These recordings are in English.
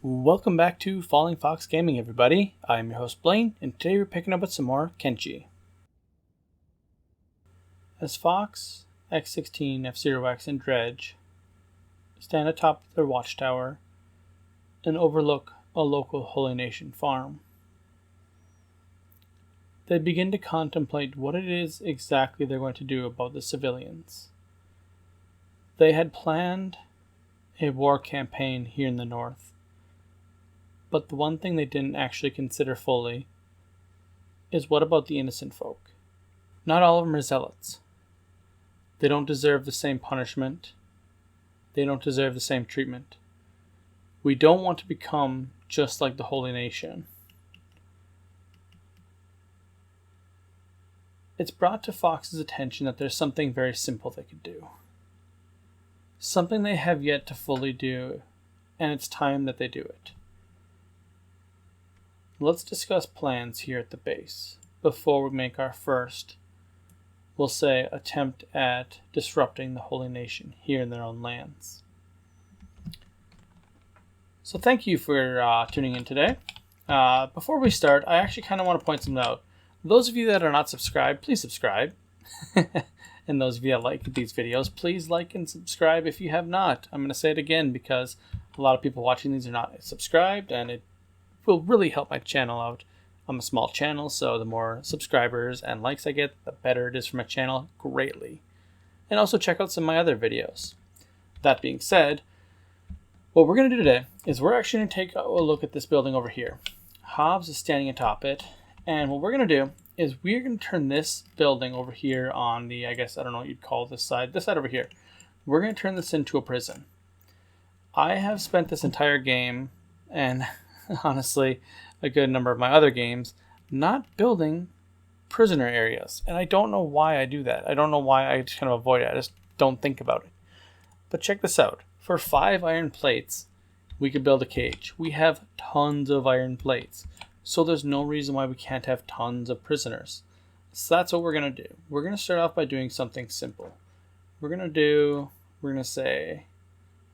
Welcome back to Fallingfoxgaming, everybody. I'm your host Blaine, and today we're picking up with some more Kenshi. As Fox, X-16, F-Zero-X, and Dredge stand atop their watchtower and overlook a local Holy Nation farm, they begin to contemplate what it is exactly they're going to do about the civilians. They had planned a war campaign here in the north, but the one thing they didn't actually consider fully is what about the innocent folk? Not all of them are zealots. They don't deserve the same punishment. They don't deserve the same treatment. We don't want to become just like the Holy Nation. It's brought to Fox's attention that there's something very simple they could do. Something they have yet to fully do, and it's time that they do it. Let's discuss plans here at the base before we make our first, we'll say, attempt at disrupting the Holy Nation here in their own lands. So thank you for tuning in today. Before we start, I actually kind of want to point something out. Those of you that are not subscribed, please subscribe. And those of you that like these videos, please like and subscribe if you have not. I'm going to say it again because a lot of people watching these are not subscribed, and it will really help my channel out. I'm a small channel, so the more subscribers and likes I get, the better it is for my channel greatly. And also check out some of my other videos. That being said, what we're going to do today is we're actually going to take a look at this building over here. Hobbs is standing atop it, and what we're going to do is we're going to turn this building over here on the, I guess, I don't know what you'd call this side over here. We're going to turn this into a prison. I have spent this entire game, and honestly, a good number of my other games, not building prisoner areas. And I don't know why I do that. I don't know why I just kind of avoid it. I just don't think about it. But check this out. For 5 iron plates, we could build a cage. We have tons of iron plates. So there's no reason why we can't have tons of prisoners. So that's what we're going to do. We're going to start off by doing something simple. We're going to say,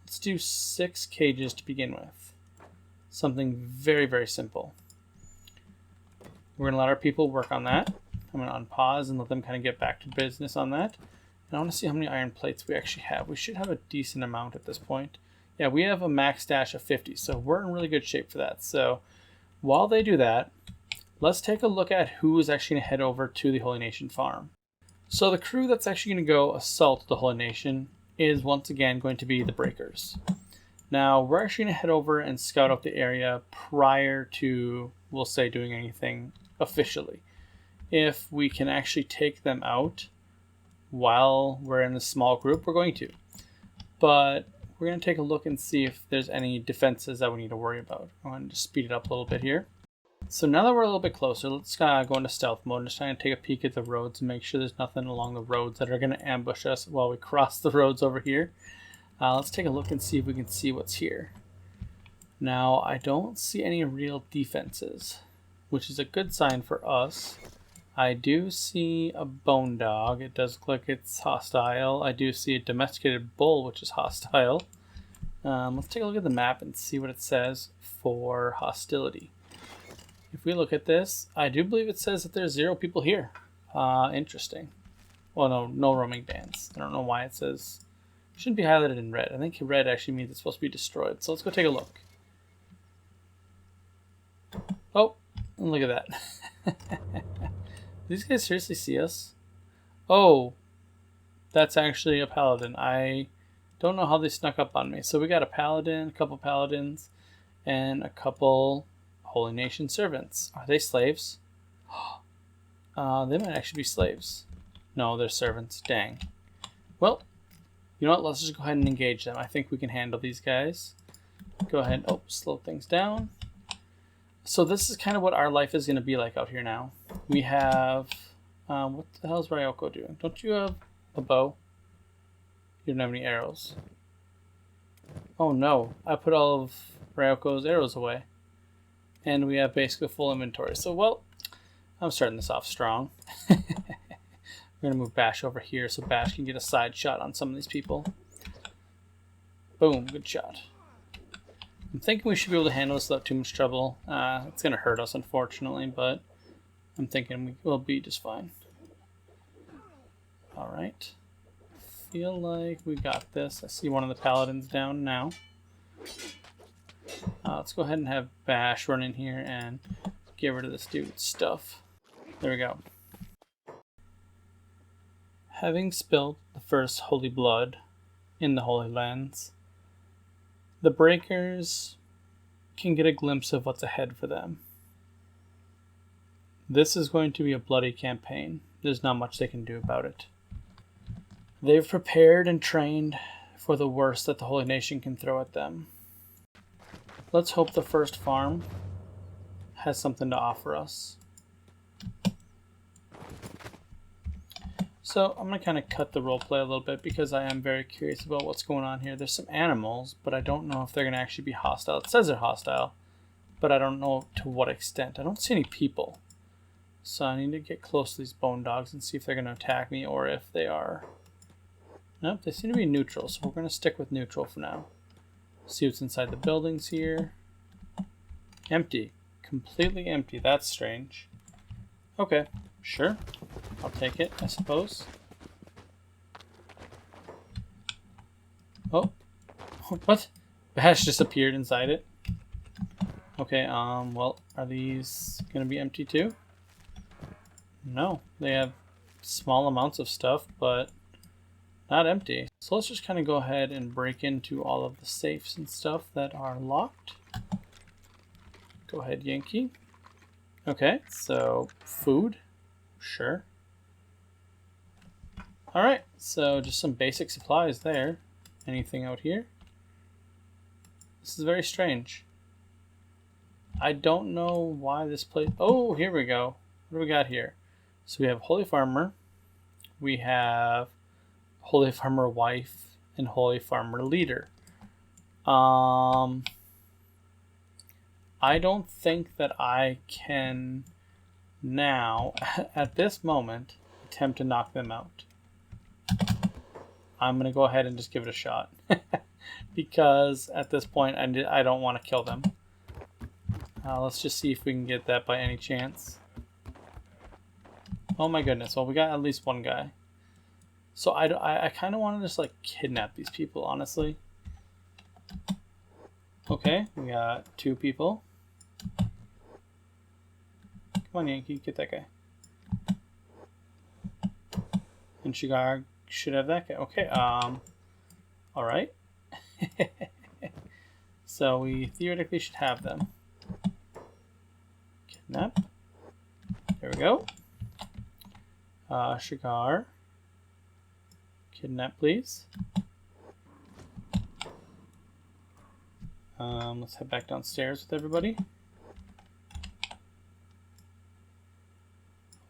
let's do 6 cages to begin with. Something very, very simple. We're going to let our people work on that. I'm going to unpause and let them kind of get back to business on that. And I want to see how many iron plates we actually have. We should have a decent amount at this point. Yeah, we have a max stash of 50, so we're in really good shape for that. So while they do that, let's take a look at who is actually going to head over to the Holy Nation farm. So the crew that's actually going to go assault the Holy Nation is once again going to be the Breakers. Now, we're actually going to head over and scout out the area prior to, we'll say, doing anything officially. If we can actually take them out while we're in a small group, we're going to. But we're going to take a look and see if there's any defenses that we need to worry about. I'm going to just speed it up a little bit here. So now that we're a little bit closer, let's go into stealth mode and just try and take a peek at the roads and make sure there's nothing along the roads that are going to ambush us while we cross the roads over here. Let's take a look and see if we can see what's here. Now, I don't see any real defenses, which is a good sign for us. I do see a bone dog. It does look like it's hostile. I do see a domesticated bull, which is hostile. Let's take a look at the map and see what it says for hostility. If we look at this, I do believe it says that there's 0 people here. Interesting. Well, no roaming bands. I don't know why it says... Shouldn't be highlighted in red. I think red actually means it's supposed to be destroyed. So let's go take a look. Oh, look at that. These guys seriously see us? Oh, that's actually a paladin. I don't know how they snuck up on me. So we got a paladin, a couple paladins, and a couple Holy Nation servants. Are they slaves? They might actually be slaves. No, they're servants. Dang. Well, you know what? Let's just go ahead and engage them. I think we can handle these guys. Go ahead. Oh, slow things down. So this is kind of what our life is going to be like out here now. We have... what the hell is Ryoko doing? Don't you have a bow? You don't have any arrows. Oh no. I put all of Ryoko's arrows away. And we have basically full inventory. So, well, I'm starting this off strong. We're going to move Bash over here so Bash can get a side shot on some of these people. Boom, good shot. I'm thinking we should be able to handle this without too much trouble. It's going to hurt us, unfortunately, but I'm thinking we will be just fine. Alright. Feel like we got this. I see one of the paladins down now. Let's go ahead and have Bash run in here and get rid of this dude's stuff. There we go. Having spilled the first holy blood in the Holy Lands, the Breakers can get a glimpse of what's ahead for them. This is going to be a bloody campaign. There's not much they can do about it. They've prepared and trained for the worst that the Holy Nation can throw at them. Let's hope the first farm has something to offer us. So I'm going to kind of cut the roleplay a little bit because I am very curious about what's going on here. There's some animals, but I don't know if they're going to actually be hostile. It says they're hostile, but I don't know to what extent. I don't see any people. So I need to get close to these bone dogs and see if they're going to attack me or if they are. Nope, they seem to be neutral, so we're going to stick with neutral for now. See what's inside the buildings here. Empty. Completely empty. That's strange. Okay, sure. I'll take it, I suppose. Oh. What? Bash just appeared inside it. Okay, well, are these going to be empty too? No, they have small amounts of stuff, but not empty. So let's just kind of go ahead and break into all of the safes and stuff that are locked. Go ahead, Yankee. Okay, so food. Sure. Alright, so just some basic supplies there. Anything out here? This is very strange. I don't know why this place... Oh, here we go. What do we got here? So we have Holy Farmer. We have Holy Farmer Wife and Holy Farmer Leader. I don't think that I can now, at this moment, attempt to knock them out. I'm going to go ahead and just give it a shot. Because at this point, I don't want to kill them. Let's just see if we can get that by any chance. Oh my goodness. Well, we got at least one guy. So I kind of want to just like kidnap these people, honestly. Okay, we got 2 people. Come on, Yankee, get that guy. And Shigar should have that guy. Okay, alright. So we theoretically should have them. Kidnap. There we go. Shigar. Kidnap, please. Let's head back downstairs with everybody.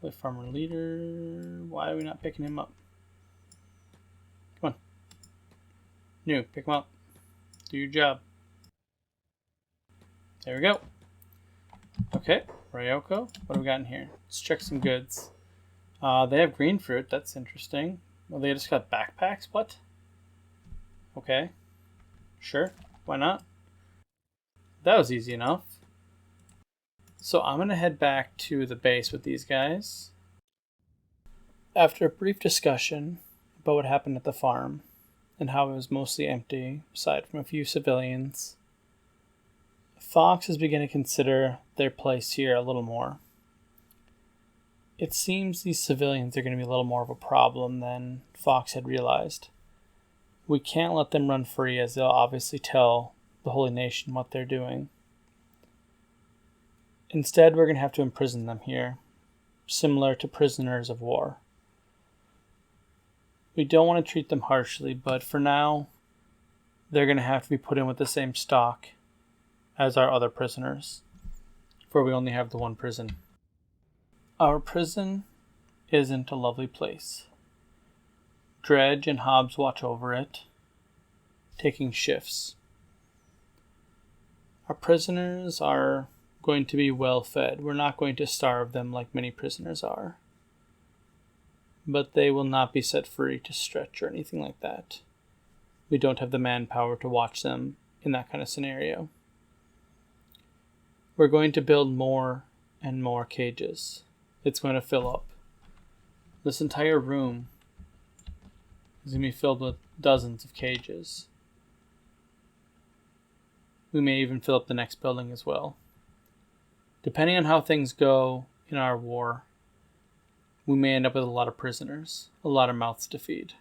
Holy Farmer Leader. Why are we not picking him up? Come on. No, pick him up. Do your job. There we go. Okay, Ryoko. What do we got in here? Let's check some goods. They have green fruit. That's interesting. Well, they just got backpacks? What? Okay. Sure. Why not? That was easy enough. So I'm going to head back to the base with these guys. After a brief discussion about what happened at the farm and how it was mostly empty, aside from a few civilians, Fox is beginning to consider their place here a little more. It seems these civilians are going to be a little more of a problem than Fox had realized. We can't let them run free, as they'll obviously tell the Holy Nation what they're doing. Instead, we're going to have to imprison them here, similar to prisoners of war. We don't want to treat them harshly, but for now, they're going to have to be put in with the same stock as our other prisoners, for we only have the one prison. Our prison isn't a lovely place. Dredge and Hobbs watch over it, taking shifts. Our prisoners are going to be well fed. We're not going to starve them like many prisoners are. But they will not be set free to stretch or anything like that. We don't have the manpower to watch them in that kind of scenario. we're going to build more and more cages. It's going to fill up. This entire room is going to be filled with dozens of cages. We may even fill up the next building as well. Depending on how things go in our war, we may end up with a lot of prisoners, a lot of mouths to feed.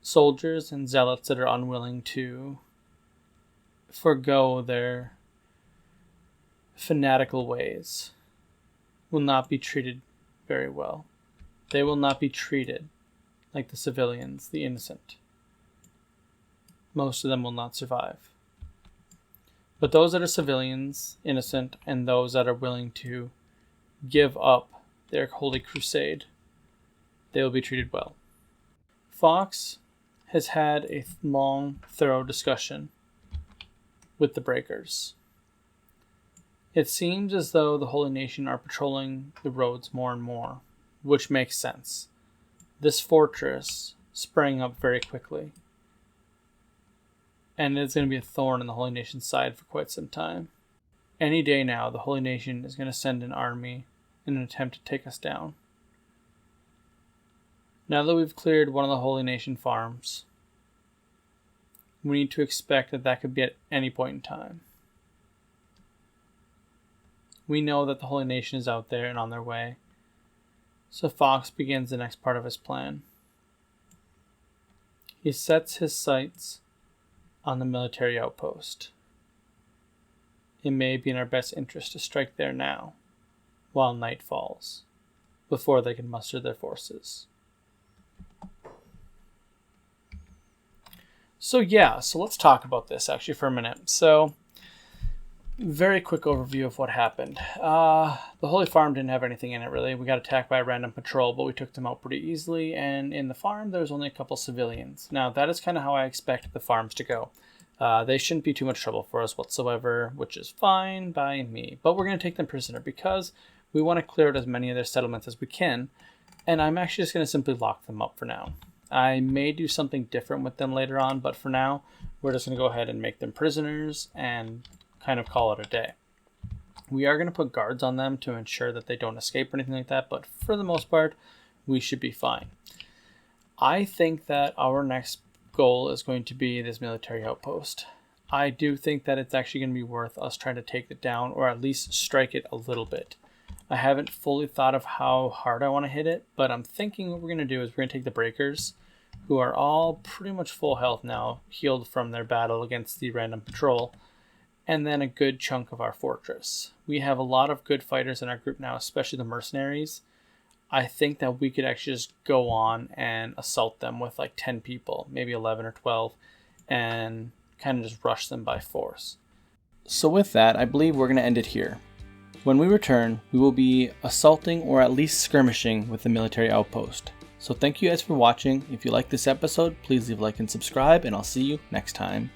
Soldiers and zealots that are unwilling to forego their fanatical ways will not be treated very well. They will not be treated like the civilians, the innocent. Most of them will not survive. But those that are civilians, innocent, and those that are willing to give up their holy crusade, they will be treated well. Fox has had a long, thorough discussion with the Breakers. It seems as though the Holy Nation are patrolling the roads more and more, which makes sense. This fortress sprang up very quickly, and it's going to be a thorn in the Holy Nation's side for quite some time. Any day now, the Holy Nation is going to send an army in an attempt to take us down. Now that we've cleared one of the Holy Nation farms, we need to expect that that could be at any point in time. We know that the Holy Nation is out there and on their way, so Fox begins the next part of his plan. He sets his sights on the military outpost. It may be in our best interest to strike there now, while night falls, before they can muster their forces. So let's talk about this actually for a minute. So, very quick overview of what happened. The Holy Farm didn't have anything in it really. We got attacked by a random patrol, but we took them out pretty easily, and in the farm there was only a couple civilians. Now that is kind of how I expect the farms to go. They shouldn't be too much trouble for us whatsoever, which is fine by me. But we're going to take them prisoner because we want to clear out as many of their settlements as we can, and I'm actually just going to simply lock them up for now. I may do something different with them later on, but for now, we're just going to go ahead and make them prisoners and kind of call it a day. We are going to put guards on them to ensure that they don't escape or anything like that, but for the most part, we should be fine. I think that our next goal is going to be this military outpost. I do think that it's actually going to be worth us trying to take it down, or at least strike it a little bit. I haven't fully thought of how hard I want to hit it, but I'm thinking what we're going to do is we're going to take the Breakers, who are all pretty much full health now, healed from their battle against the random patrol, and then a good chunk of our fortress. We have a lot of good fighters in our group now, especially the Mercenaries. I think that we could actually just go on and assault them with like 10 people, maybe 11 or 12, and kind of just rush them by force. So with that, I believe we're going to end it here. When we return, we will be assaulting or at least skirmishing with the military outpost. So thank you guys for watching. If you like this episode, please leave a like and subscribe, and I'll see you next time.